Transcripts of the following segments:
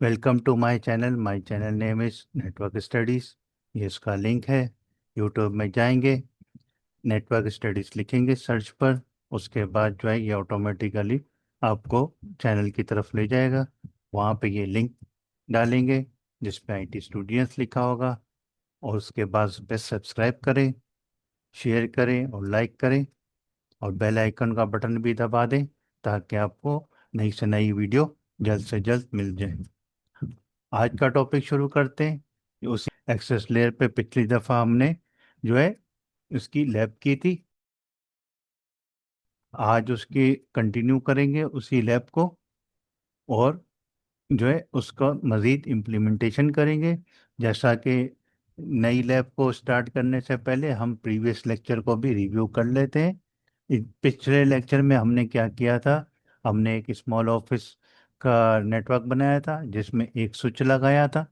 Welcome to my channel. My channel name is network studies. ये इसका link है। YouTube में जाएंगे, नेटवर्क स्टडीज़ लिखेंगे सर्च पर। उसके बाद जो है ये ऑटोमेटिकली आपको चैनल की तरफ ले जाएगा। वहाँ पे ये लिंक डालेंगे जिस पे IT स्टूडेंट्स लिखा होगा, और उसके बाद उस पर सब्सक्राइब करें, शेयर करें और लाइक करें, और बेल आइकन का बटन भी दबा दें ताकि आपको नई से नई वीडियो जल्द से जल्द मिल जाए। आज का टॉपिक शुरू करते हैं। उसी एक्सेस लेयर पे पिछली दफ़ा हमने जो है उसकी लैब की थी। आज उसकी कंटिन्यू करेंगे उसी लैब को, और जो है उसका मज़ीद इम्प्लीमेंटेशन करेंगे। जैसा कि नई लैब को स्टार्ट करने से पहले हम प्रीवियस लेक्चर को भी रिव्यू कर लेते हैं। पिछले लेक्चर में हमने क्या किया था? हमने एक स्मॉल ऑफिस का नेटवर्क बनाया था जिसमें एक स्विच लगाया था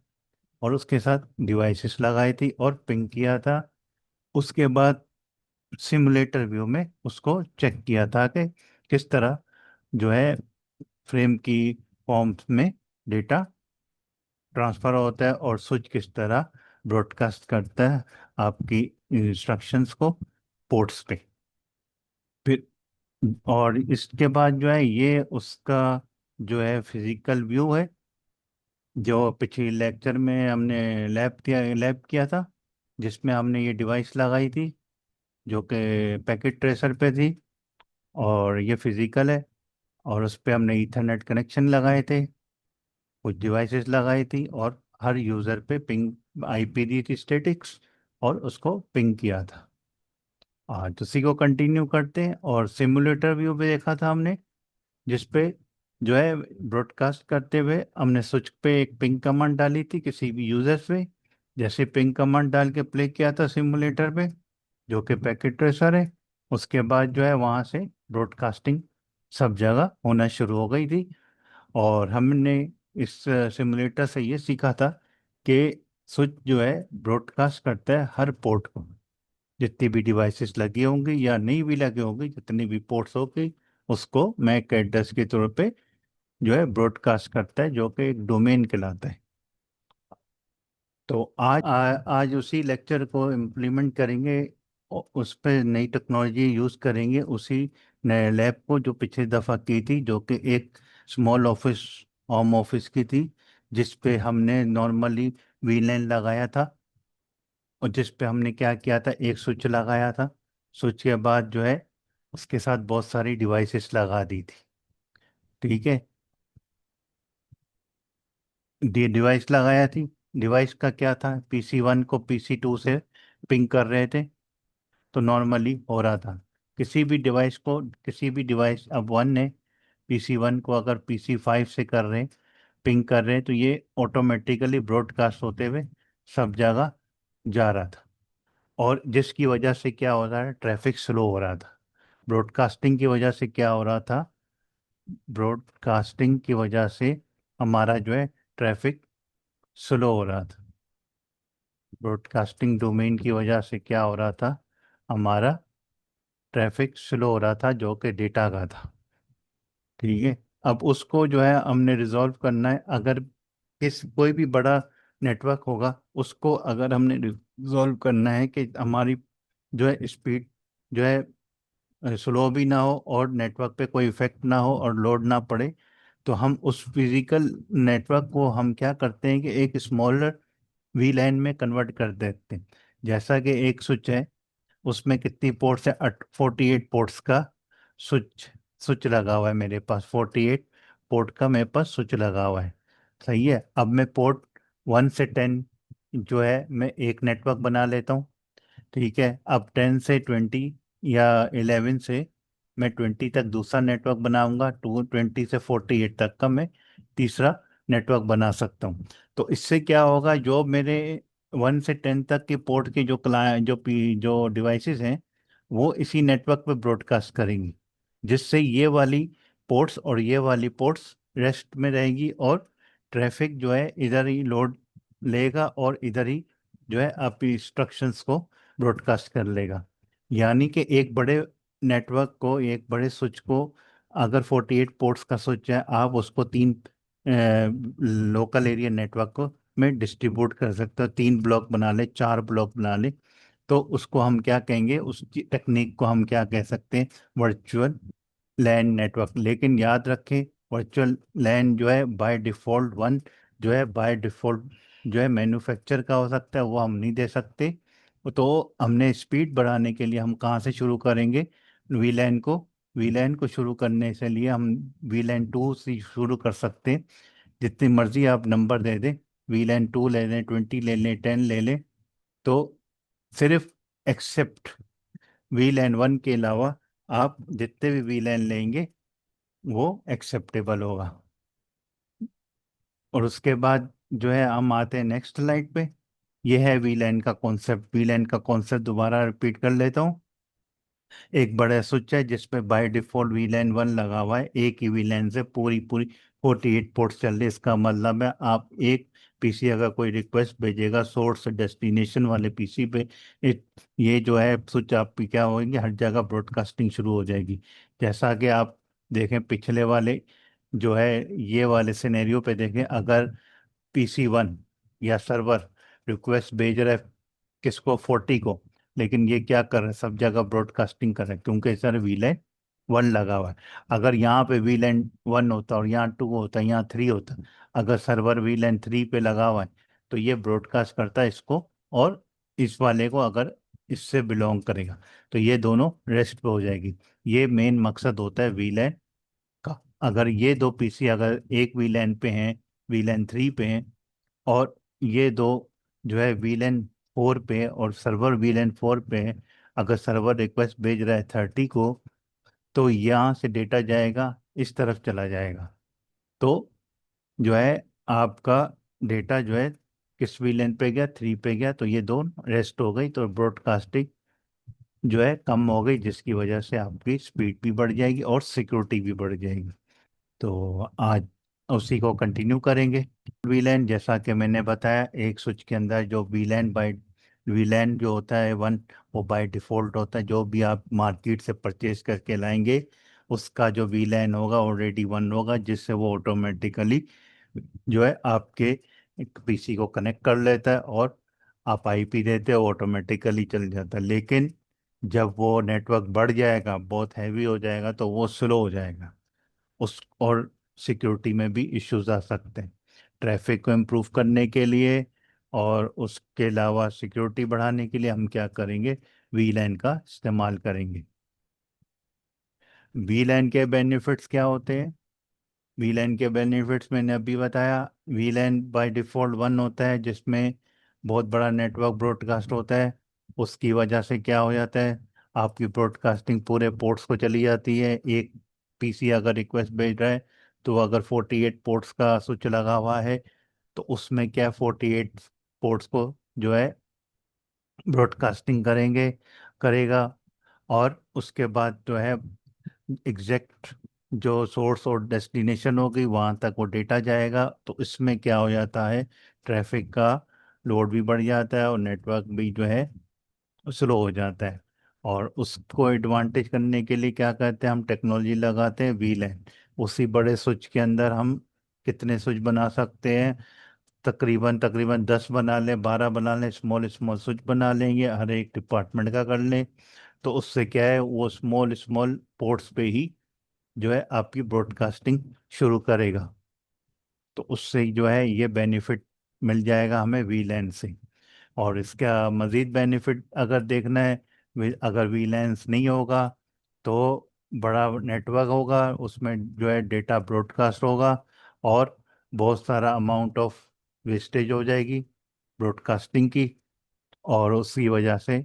और उसके साथ डिवाइसेस लगाई थी और पिंग किया था। उसके बाद सिमुलेटर व्यू में उसको चेक किया था कि किस तरह जो है फ्रेम की फॉर्म में डेटा ट्रांसफ़र होता है और स्विच किस तरह ब्रॉडकास्ट करता है आपकी इंस्ट्रक्शंस को पोर्ट्स पे। फिर और इसके बाद जो है ये उसका जो है फिजिकल व्यू है जो पिछले लेक्चर में हमने लैब किया था, जिसमें हमने ये डिवाइस लगाई थी जो कि पैकेट ट्रेसर पे थी, और ये फिजिकल है। और उस पे हमने ईथरनेट कनेक्शन लगाए थे, कुछ डिवाइसेस लगाई थी, और हर यूज़र पे पिंग IP दी थी स्टेटिक्स, और उसको पिंग किया था। आज उसी को कंटिन्यू करते हैं। और सिमुलेटर व्यू पे देखा था हमने, जिस पे जो है ब्रॉडकास्ट करते हुए हमने स्विच पे एक पिंग कमांड डाली थी किसी भी यूजर पे। जैसे पिंग कमांड डाल के प्ले किया था सिमुलेटर पे, जो कि पैकेट ट्रेसर है, उसके बाद जो है वहाँ से ब्रॉडकास्टिंग सब जगह होना शुरू हो गई थी। और हमने इस सिमुलेटर से ये सीखा था कि स्विच जो है ब्रॉडकास्ट करता है हर पोर्ट को, जितनी भी डिवाइसेस लगी होंगी या नहीं भी लगे होंगे, जितनी भी पोर्ट्स होगी, उसको मैक एड्रेस के तौर पे जो है ब्रॉडकास्ट करता है, जो कि एक डोमेन कहलाता है। तो आज उसी लेक्चर को इम्प्लीमेंट करेंगे और उस पर नई टेक्नोलॉजी यूज़ करेंगे, उसी नए लैब को जो पिछली दफ़ा की थी, जो कि एक स्मॉल ऑफिस होम ऑफिस की थी, जिस पे हमने नॉर्मली VLAN लगाया था, और जिस पे हमने क्या किया था, एक स्विच लगाया था। स्विच के बाद जो है उसके साथ बहुत सारी डिवाइसेस लगा दी थी। ठीक है, डिवाइस लगाया थी। डिवाइस का क्या था, PC1 को PC2 से पिंग कर रहे थे, तो नॉर्मली हो रहा था। किसी भी डिवाइस अब वन ने PC1 को अगर PC5 से कर रहे हैं, पिंग कर रहे हैं, तो ये ऑटोमेटिकली ब्रॉडकास्ट होते हुए सब जगह जा रहा था। और जिसकी वजह से क्या हो रहा है, ट्रैफिक स्लो हो रहा था। ब्रॉडकास्टिंग की वजह से क्या हो रहा था, ब्रॉडकास्टिंग की वजह से हमारा जो है ट्रैफिक स्लो हो रहा था। ब्रॉडकास्टिंग डोमेन की वजह से क्या हो रहा था, हमारा ट्रैफिक स्लो हो रहा था, जो कि डेटा का था। ठीक है, अब उसको जो है हमने रिजॉल्व करना है। अगर कोई भी बड़ा नेटवर्क होगा, उसको अगर हमने रिजॉल्व करना है कि हमारी जो है स्पीड जो है स्लो भी ना हो और नेटवर्क पे कोई इफेक्ट ना हो और लोड ना पड़े, तो हम उस फिजिकल नेटवर्क को हम क्या करते हैं कि एक स्मॉलर VLAN में कन्वर्ट कर देते हैं। जैसा कि एक स्विच है, उसमें कितनी पोर्ट्स है, 48 पोर्ट्स का स्विच स्विच लगा हुआ है मेरे पास। 48 पोर्ट का मेरे पास स्विच लगा हुआ है। सही है, अब मैं पोर्ट 1 से 10 जो है मैं एक नेटवर्क बना लेता हूँ। ठीक है, अब 10 से 20 या 11 से मैं 20 तक दूसरा नेटवर्क बनाऊंगा, 20 से 48 तक का मैं तीसरा नेटवर्क बना सकता हूँ। तो इससे क्या होगा, जो मेरे 1 से 10 तक के पोर्ट के जो क्लाइंट जो डिवाइसेस हैं, वो इसी नेटवर्क पे ब्रॉडकास्ट करेंगी, जिससे ये वाली पोर्ट्स और ये वाली पोर्ट्स रेस्ट में रहेगी, और ट्रैफिक जो है इधर ही लोड लेगा और इधर ही जो है आपकी इंस्ट्रक्शंस को ब्रॉडकास्ट कर लेगा। यानी कि एक बड़े नेटवर्क को, एक बड़े स्विच को, अगर 48 पोर्ट्स का स्विच है, आप उसको तीन लोकल एरिया नेटवर्क को में डिस्ट्रीब्यूट कर सकते हो, 3 ब्लॉक बना ले, 4 ब्लॉक बना ले, तो उसको हम क्या कहेंगे, उस टेक्निक को हम क्या कह सकते हैं, वर्चुअल लैन नेटवर्क। लेकिन याद रखें, वर्चुअल लैन जो है बाय डिफॉल्ट वन, जो है बाय डिफॉल्ट जो है मैन्युफैक्चर का हो सकता है, वो हम नहीं दे सकते। तो हमने स्पीड बढ़ाने के लिए हम कहाँ से शुरू करेंगे, वीलैन को, वीलैन को शुरू करने से लिए हम वीलैन 2 से शुरू कर सकते हैं। जितनी मर्जी आप नंबर दे दें, वीलैन 2 ले लें, 20 ले लें, 10 ले लें, तो सिर्फ एक्सेप्ट वीलैन 1 के अलावा आप जितने भी वीलैन लेंगे वो एक्सेप्टेबल होगा। और उसके बाद जो है हम आते हैं नेक्स्ट स्लाइड पे। ये है वीलैन का कॉन्सेप्ट। वीलैन का कॉन्सेप्ट दोबारा रिपीट कर लेता हूँ। एक बड़ा स्विच है जिसपे बाय डिफॉल्ट वीलैन 1 लगा हुआ है, एक ही वीलैन से पूरी पूरी 48 पोर्ट्स चल रहे। इसका मतलब है आप एक पीसी अगर कोई रिक्वेस्ट भेजेगा सोर्स डेस्टिनेशन वाले पीसी पे, ये जो है स्विच आपकी क्या होगी, हर जगह ब्रॉडकास्टिंग शुरू हो जाएगी। जैसा कि आप देखें पिछले वाले जो है ये वाले सिनेरियो पे देखें, अगर PC 1 या सर्वर रिक्वेस्ट भेज रहा है किसको, 40 को, लेकिन ये क्या कर रहा है, सब जगह ब्रॉडकास्टिंग कर रहा है क्योंकि सर वीलैन 1 लगा हुआ है। अगर यहाँ पे वीलैन 1 होता और यहाँ 2 होता, यहाँ 3 होता, अगर सर्वर वीलैन 3 पे लगा हुआ है तो ये ब्रॉडकास्ट करता है इसको, और इस वाले को अगर इससे बिलोंग करेगा तो ये दोनों रेस्ट पे हो जाएगी। ये मेन मकसद होता है वीलैन का। अगर ये दो पीसी अगर एक वीलैन पे हैं, वीलैन 3 पे हैं, और ये दो जो है वीलन 4 पे है और सर्वर वीलन 4 पे है, अगर सर्वर रिक्वेस्ट भेज रहा है 30 को, तो यहाँ से डेटा जाएगा इस तरफ चला जाएगा। तो जो है आपका डेटा जो है किस वीलन पे गया, 3 पे गया, तो ये दो रेस्ट हो गई, तो ब्रॉडकास्टिंग जो है कम हो गई, जिसकी वजह से आपकी स्पीड भी बढ़ जाएगी और सिक्योरिटी भी बढ़ जाएगी। तो आज उसी को कंटिन्यू करेंगे। वीलैन जैसा कि मैंने बताया, एक स्विच के अंदर जो वीलैन जो होता है 1, वो बाय डिफॉल्ट होता है। जो भी आप मार्केट से परचेज करके लाएंगे उसका जो वीलैन होगा ऑलरेडी 1 होगा, जिससे वो ऑटोमेटिकली जो है आपके पीसी को कनेक्ट कर लेता है, और आप आईपी देते हो ऑटोमेटिकली चल जाता है। लेकिन जब वो नेटवर्क बढ़ जाएगा, बहुत हैवी हो जाएगा, तो वो स्लो हो जाएगा उस, और सिक्योरिटी में भी इश्यूज आ सकते हैं। ट्रैफिक को इम्प्रूव करने के लिए और उसके अलावा सिक्योरिटी बढ़ाने के लिए हम क्या करेंगे, वीलैन का इस्तेमाल करेंगे। वीलैन के बेनिफिट्स क्या होते हैं, वीलैन के बेनिफिट्स मैंने अभी बताया। वीलैन बाय डिफॉल्ट 1 होता है जिसमें बहुत बड़ा नेटवर्क ब्रॉडकास्ट होता है। उसकी वजह से क्या हो जाता है, आपकी ब्रॉडकास्टिंग पूरे पोर्ट्स को चली जाती है। एक पीसी अगर रिक्वेस्ट भेज रहा है, तो अगर 48 पोर्ट्स का स्विच लगा हुआ है, तो उसमें क्या 48 पोर्ट्स को जो है ब्रॉडकास्टिंग करेगा। और उसके बाद जो है एग्जैक्ट जो सोर्स और डेस्टिनेशन होगी वहाँ तक वो डेटा जाएगा। तो इसमें क्या हो जाता है, ट्रैफिक का लोड भी बढ़ जाता है और नेटवर्क भी जो है स्लो हो जाता है। और उसको एडवांटेज करने के लिए क्या करते हैं, हम टेक्नोलॉजी लगाते हैं वीलैन। उसी बड़े स्विच के अंदर हम कितने स्विच बना सकते हैं, तकरीबन तकरीबन 10 बना लें, 12 बना लें, स्मॉल स्मॉल स्विच बना लेंगे, हर एक डिपार्टमेंट का कर लें। तो उससे क्या है, वो स्मॉल स्मॉल पोर्ट्स पे ही जो है आपकी ब्रॉडकास्टिंग शुरू करेगा। तो उससे जो है ये बेनिफिट मिल जाएगा हमें वीलैन से। और इसका मज़ीद बेनिफिट अगर देखना है, अगर वीलैंस नहीं होगा तो बड़ा नेटवर्क होगा, उसमें जो है डेटा ब्रॉडकास्ट होगा, और बहुत सारा अमाउंट ऑफ वेस्टेज हो जाएगी ब्रॉडकास्टिंग की, और उसकी वजह से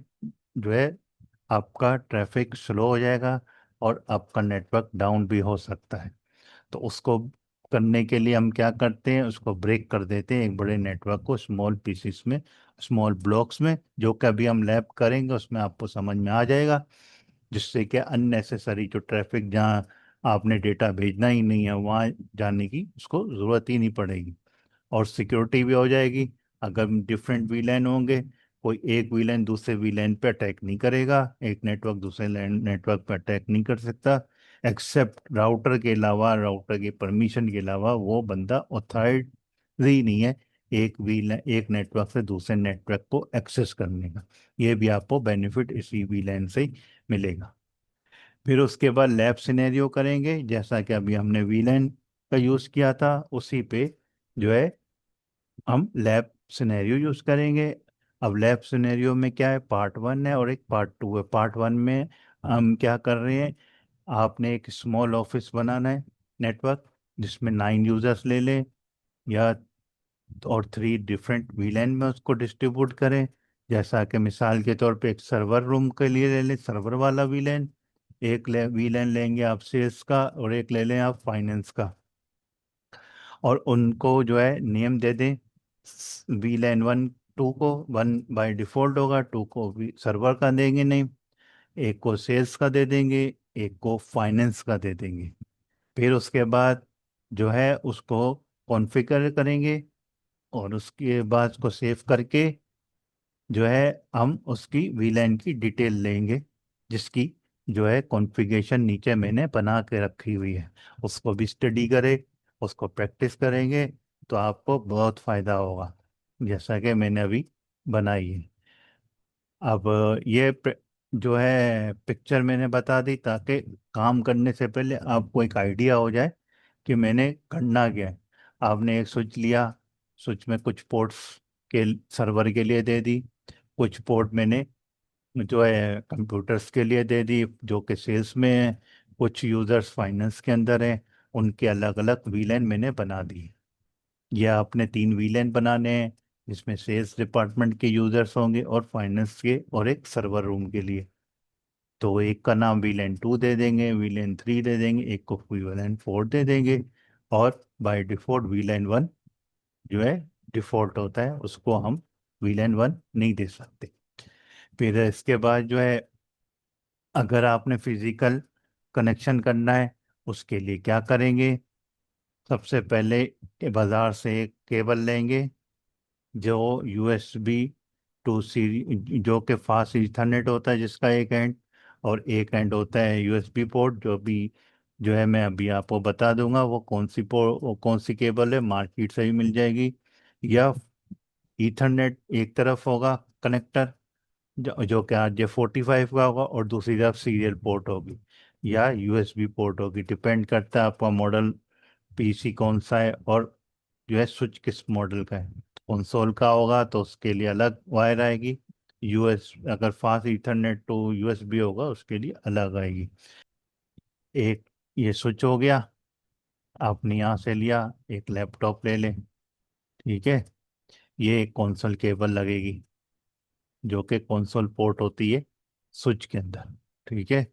जो है आपका ट्रैफिक स्लो हो जाएगा और आपका नेटवर्क डाउन भी हो सकता है। तो उसको करने के लिए हम क्या करते हैं, उसको ब्रेक कर देते हैं एक बड़े नेटवर्क को स्मॉल पीसीस में, स्मॉल ब्लॉक्स में, जो कि अभी हम लैब करेंगे उसमें आपको समझ में आ जाएगा। जिससे कि अननेसेसरी जो ट्रैफिक, जहाँ आपने डेटा भेजना ही नहीं है वहाँ जाने की उसको ज़रूरत ही नहीं पड़ेगी। और सिक्योरिटी भी हो जाएगी। अगर डिफरेंट वीलैन होंगे, कोई एक वीलैन दूसरे वीलैन पे अटैक नहीं करेगा, एक नेटवर्क दूसरे नेटवर्क पे अटैक नहीं कर सकता। एक्सेप्ट राउटर के अलावा, राउटर की परमिशन के अलावा वो बंदा ऑथराइज ही नहीं है एक नेटवर्क से दूसरे नेटवर्क को एक्सेस करने का। ये भी आपको बेनिफिट इसी वीलैन से ही मिलेगा। फिर उसके बाद लैब सिनेरियो करेंगे, जैसा कि अभी हमने वीलैन का यूज़ किया था उसी पे जो है हम लैब सिनेरियो यूज़ करेंगे। अब लैब सिनेरियो में क्या है, पार्ट 1 है और एक पार्ट 2 है। पार्ट 1 में हम क्या कर रहे हैं, आपने एक स्मॉल ऑफिस बनाना है नेटवर्क, जिसमें 9 यूजर्स ले लें, या और 3 डिफरेंट वीलैन में उसको डिस्ट्रीब्यूट करें। जैसा कि मिसाल के तौर पे एक सर्वर रूम के लिए ले लें सर्वर वाला वीलैन, एक वीलैन लेंगे आप सेल्स का, और एक ले लें आप फाइनेंस का। और उनको जो है नेम दे दें, वीलैन 1 2 को, 1 बाय डिफॉल्ट होगा, 2 को भी सर्वर का देंगे नेम, एक को सेल्स का दे देंगे, एक को फाइनेंस का दे देंगे। फिर उसके बाद जो है उसको कॉन्फ़िगर करेंगे, और उसके बाद उसको सेव करके जो है हम उसकी वीलैन की डिटेल लेंगे, जिसकी जो है कॉन्फ़िगरेशन नीचे मैंने बना के रखी हुई है। उसको भी स्टडी करें, उसको प्रैक्टिस करेंगे, तो आपको बहुत फ़ायदा होगा, जैसा कि मैंने अभी बनाई है। अब ये जो है पिक्चर मैंने बता दी, ताकि काम करने से पहले आपको एक आइडिया हो जाए कि मैंने करना क्या है। आपने एक स्विच लिया, स्विच में कुछ पोर्ट्स के सर्वर के लिए दे दी, कुछ पोर्ट मैंने जो है कंप्यूटर्स के लिए दे दी जो कि सेल्स में है, कुछ यूजर्स फाइनेंस के अंदर हैं, उनके अलग अलग वीलैन मैंने बना दी। ये आपने 3 वीलैन बनाने हैं, जिसमें सेल्स डिपार्टमेंट के यूजर्स होंगे और फाइनेंस के, और एक सर्वर रूम के लिए। तो एक का नाम वीलैन 2 दे देंगे, वीलैन 3 दे देंगे, एक को वीलैन 4 दे देंगे। और बाय डिफॉल्ट वीलैन 1 जो है डिफॉल्ट होता है, उसको हम वीलैन 1 नहीं दे सकते। फिर इसके बाद जो है, अगर आपने फिजिकल कनेक्शन करना है, उसके लिए क्या करेंगे, सबसे पहले बाजार से एक केबल लेंगे, जो यूएसबी टू सीरी, जो कि फास्ट ईथरनेट होता है जिसका एक एंड, और एक एंड होता है यूएसबी पोर्ट, जो भी जो है मैं अभी आपको बता दूंगा वो कौन सी केबल है, मार्केट से ही मिल जाएगी। या ईथरनेट एक तरफ होगा कनेक्टर, जो कि RJ45 का होगा, और दूसरी तरफ सीरियल पोर्ट होगी या यूएसबी पोर्ट होगी, डिपेंड करता है आपका मॉडल पीसी कौन सा है, और जो है स्विच किस मॉडल का है। कंसोल का होगा तो उसके लिए अलग वायर आएगी, यूएस अगर फास्ट ईथरनेट टू यूएसबी होगा उसके लिए अलग आएगी। एक ये स्विच हो गया, आपने यहाँ से लिया, एक लैपटॉप ले लें, ठीक है। ये एक कंसोल केबल लगेगी, जो कि कंसोल पोर्ट होती है स्विच के अंदर, ठीक है।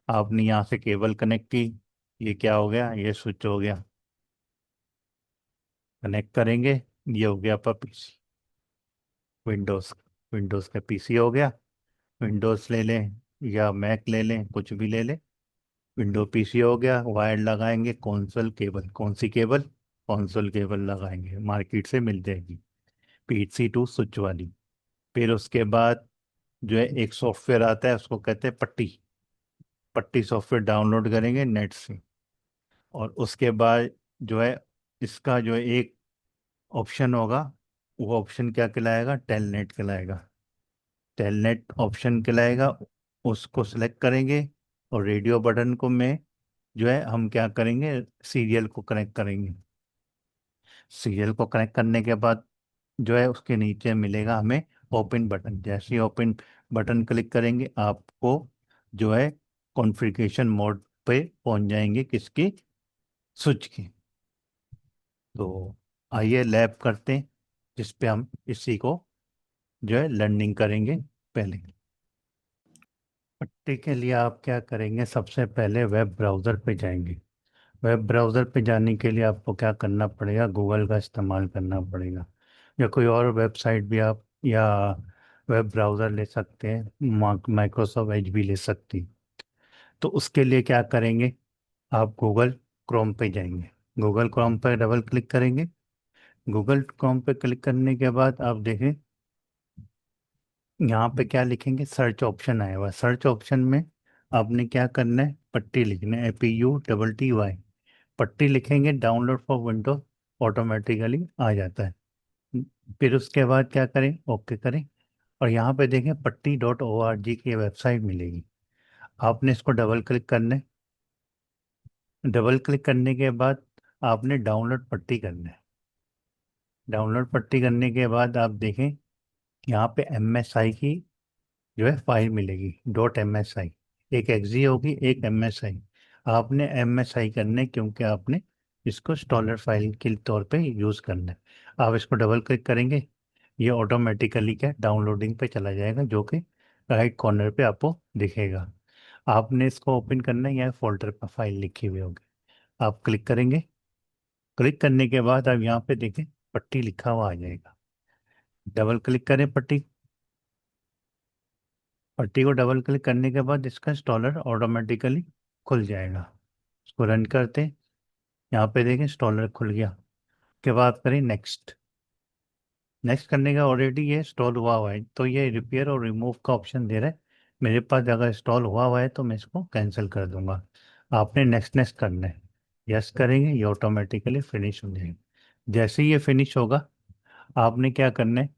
आपने यहाँ से केबल कनेक्ट की, ये क्या हो गया, ये स्विच हो गया। कनेक्ट करेंगे, ये हो गया आपका पीसी, विंडोज विंडोज का पीसी हो गया। विंडोज ले लें या मैक ले लें, कुछ भी ले लें, विंडो पीसी हो गया। वायर लगाएंगे कॉन्सोल केबल, कौन सी केबल, कॉन्सोल केबल लगाएंगे, मार्केट से मिल जाएगी, पीसी टू स्विच वाली। फिर उसके बाद जो है एक सॉफ्टवेयर आता है, उसको कहते हैं पट्टी, पट्टी सॉफ्टवेयर डाउनलोड करेंगे नेट से। और उसके बाद जो है इसका जो है एक ऑप्शन होगा, वो ऑप्शन क्या कहलाएगा, टेलनेट कहलाएगा। टेलनेट ऑप्शन कहलाएगा, उसको सेलेक्ट करेंगे, और रेडियो बटन को में जो है हम क्या करेंगे, सीरियल को कनेक्ट करेंगे। सीरियल को कनेक्ट करने के बाद जो है उसके नीचे मिलेगा हमें ओपन बटन, जैसे ही ओपन बटन क्लिक करेंगे आपको जो है कॉन्फ़िगरेशन मोड पे पहुंच जाएंगे, किसकी, स्विच की। तो आइए लैब करते हैं, जिस पे हम इसी को जो है लर्निंग करेंगे पहले। पट्टी के लिए आप क्या करेंगे, सबसे पहले वेब ब्राउज़र पे जाएंगे। वेब ब्राउज़र पे जाने के लिए आपको क्या करना पड़ेगा, गूगल का इस्तेमाल करना पड़ेगा, या कोई और वेबसाइट भी आप, या वेब ब्राउज़र ले सकते हैं, माइक्रोसॉफ्ट एज भी ले सकती। तो उसके लिए क्या करेंगे, आप गूगल क्रोम पे जाएंगे, गूगल क्रोम पे डबल क्लिक करेंगे। गूगल क्रोम पे क्लिक करने के बाद आप देखें, यहाँ पे क्या लिखेंगे, सर्च ऑप्शन आया हुआ है। सर्च ऑप्शन में आपने क्या करना है, पट्टी लिखना है, APUTTY, पट्टी लिखेंगे, डाउनलोड फॉर विंडो ऑटोमेटिकली आ जाता है। फिर उसके बाद क्या करें, ओके करें, और यहाँ पे देखें patti.org की वेबसाइट मिलेगी। आपने इसको डबल क्लिक करना है। डबल क्लिक करने के बाद आपने डाउनलोड पट्टी करना है। डाउनलोड पट्टी करने के बाद आप देखें यहाँ पे MSI की जो है फाइल मिलेगी, .msi, एक एक्जी होगी, एक MSI। आपने MSI करना है क्योंकि आपने इसको स्टॉलर फाइल के तौर पे यूज़ करना है। आप इसको डबल क्लिक करेंगे, ये ऑटोमेटिकली क्या डाउनलोडिंग पे चला जाएगा, जो कि राइट कॉर्नर पे आपको दिखेगा। आपने इसको ओपन करना है, यहाँ फोल्डर पर फाइल लिखी हुई होगी, आप क्लिक करेंगे। क्लिक करने के बाद आप यहाँ पे देखें पट्टी लिखा हुआ आ जाएगा। डबल क्लिक करें पट्टी, पट्टी को डबल क्लिक करने के बाद इसका इंस्टॉलर ऑटोमेटिकली खुल जाएगा। इसको रन करते हैं, यहाँ पे देखें इंस्टॉलर खुल गया। के बाद करें नेक्स्ट। नेक्स्ट करने का ऑलरेडी ये इंस्टॉल हुआ है, तो ये रिपेयर और रिमूव का ऑप्शन दे रहा है। मेरे पास अगर इंस्टॉल हुआ है तो मैं इसको कैंसिल कर दूंगा। आपने नेक्स्ट नेक्स्ट करना है, यस करेंगे, ये ऑटोमेटिकली फिनिश हो जाएगा। जैसे ही ये फिनिश होगा, आपने क्या करना है,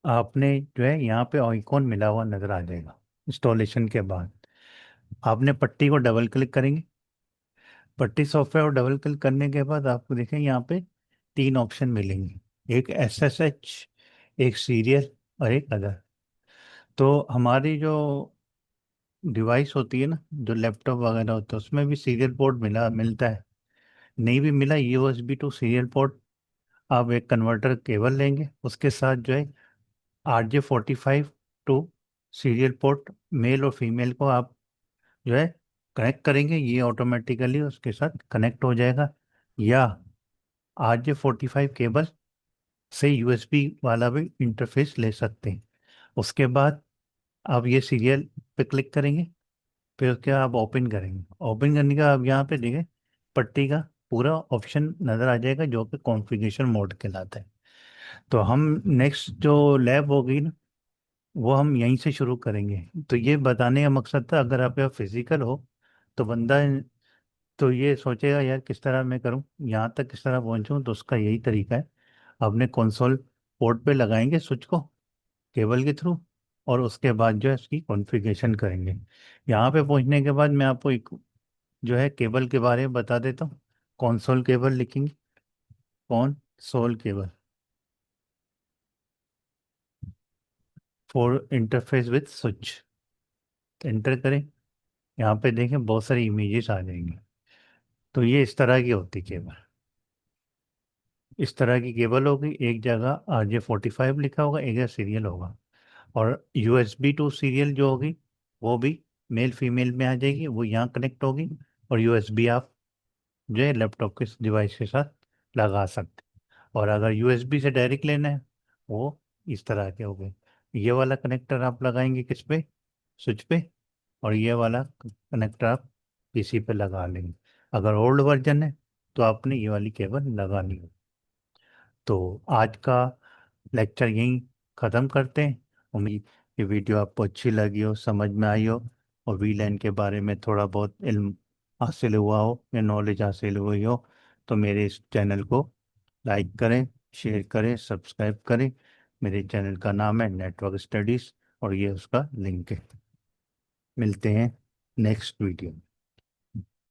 आपने जो है यहाँ पे आइकॉन मिला हुआ नजर आ जाएगा इंस्टॉलेशन के बाद। आपने पट्टी को डबल क्लिक करेंगे। पट्टी सॉफ्टवेयर को डबल क्लिक करने के बाद आपको देखें यहाँ पे तीन ऑप्शन मिलेंगे, एक SSH, एक सीरियल और एक अदर। तो हमारी जो डिवाइस होती है ना, जो लैपटॉप वगैरह होता है, उसमें भी सीरियल पोर्ट मिलता है। नहीं भी मिला, USB टू सीरियल पोर्ट, आप एक कन्वर्टर केबल लेंगे, उसके साथ जो है RJ45 to serial port, male और फीमेल को आप जो है कनेक्ट करेंगे, ये ऑटोमेटिकली उसके साथ कनेक्ट हो जाएगा। या RJ45 केबल से USB वाला भी इंटरफेस ले सकते हैं। उसके बाद आप ये सीरियल पे क्लिक करेंगे, फिर उसके बाद आप ओपन करेंगे। ओपन करने का आप यहाँ पे देखें पट्टी का पूरा ऑप्शन नज़र आ जाएगा, जो कि कॉन्फ़िगरेशन मोड कहलाता है। तो हम नेक्स्ट जो लैब होगी ना, वो हम यहीं से शुरू करेंगे। तो ये बताने का मकसद था, अगर आप यहाँ फिजिकल हो तो बंदा तो ये सोचेगा यार किस तरह मैं करूँ, यहाँ तक किस तरह पहुँचूँ, तो उसका यही तरीका है। अपने कंसोल पोर्ट पे लगाएंगे स्विच को केबल के थ्रू, और उसके बाद जो है इसकी कॉन्फ़िगरेशन करेंगे। यहाँ पे पहुँचने के बाद मैं आपको एक जो है केबल के बारे में बता देता हूँ। कंसोल केबल लिखेंगे, console cable for interface with switch, enter करें। यहाँ पे देखें बहुत सारी इमेजेस आ जाएंगी। तो ये इस तरह की होती केबल, इस तरह की केबल होगी, एक जगह RJ45 लिखा होगा, एक जगह सीरियल होगा। और USB टू सीरियल जो होगी वो भी मेल फीमेल में आ जाएगी, वो यहाँ कनेक्ट होगी। और USB आप जो है लैपटॉप के डिवाइस के साथ लगा सकते हैं। और अगर USB से डायरेक्ट लेना है, वो इस तरह के हो गए। ये वाला कनेक्टर आप लगाएंगे किस पे, स्विच पे, और ये वाला कनेक्टर आप PC पे लगा लेंगे। अगर ओल्ड वर्जन है तो आपने ये वाली केबल लगानी है। तो आज का लेक्चर यहीं ख़त्म करते हैं। उम्मीद ये वीडियो आपको अच्छी लगी हो, समझ में आई हो, और वीलैन के बारे में थोड़ा बहुत इल्म हासिल हुआ हो या नॉलेज हासिल हुई हो। तो मेरे इस चैनल को लाइक करें, शेयर करें, सब्सक्राइब करें। मेरे चैनल का नाम है नेटवर्क स्टडीज़, और ये उसका लिंक है। मिलते हैं नेक्स्ट वीडियो में।